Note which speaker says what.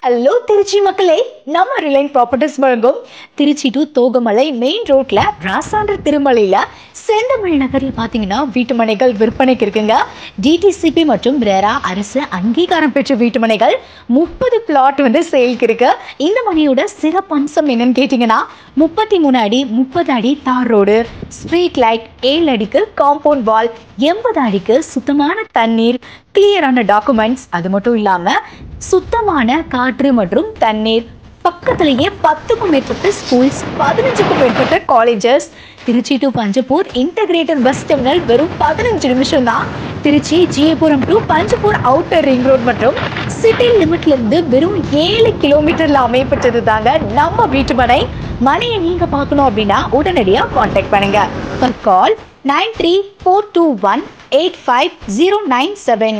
Speaker 1: Hello Trichy மக்களே, நம்ம Reliance properties வழங்கும் திருச்சி டு தோகமலை மெயின் ரோட்ல ராசாண்டர் திருமலையில செந்தமிழ் நகரில் பார்த்தீங்கன்னா வீட்டு மனைகள் விற்பனைக்கு இருக்குங்க. டிடிசிபி மற்றும் ரெரா அரசு அங்கீகாரம் பெற்ற வீட்டு மனைகள் 30 பிளாட் சேலுக்கு இருக்கு. இந்த மனையோட சிறப்பம்சம் என்னன்னு கேட்டீங்கன்னா 33 அடி 30 அடி தார் ரோடு, ஸ்ட்ரீட் லைட், 7 அடிக்கு காம்பவுண்ட் வால், 80 அடிக்கு சுத்தமான தண்ணீர், கிளியரான டாக்குமெண்ட்ஸ், அது மட்டும் இல்லாம சுத்தமான காற்று மற்றும் தண்ணீர், பக்கத்திலேயே 10க்கும் மேற்பட்ட ஸ்கூல்ஸ், 15க்கும் மேற்பட்ட colleges. Trichy to Panjappur integrated bus terminal வெறும் 15 நிமிஷம் தான். திருச்சி ஜிஏபுரம் to Panjappur outer ring road மற்றும் சிட்டி லிமிட்ல இருந்து வெறும் 7 கிலோமீட்டர்ல அமைப்பட்டது தாங்க நம்ம வீட்டு மனை. மனையை நீங்க பார்க்கணும் அப்படின்னா உடனடியா கான்டாக்ட் பண்ணுங்க. கால் 9342185097.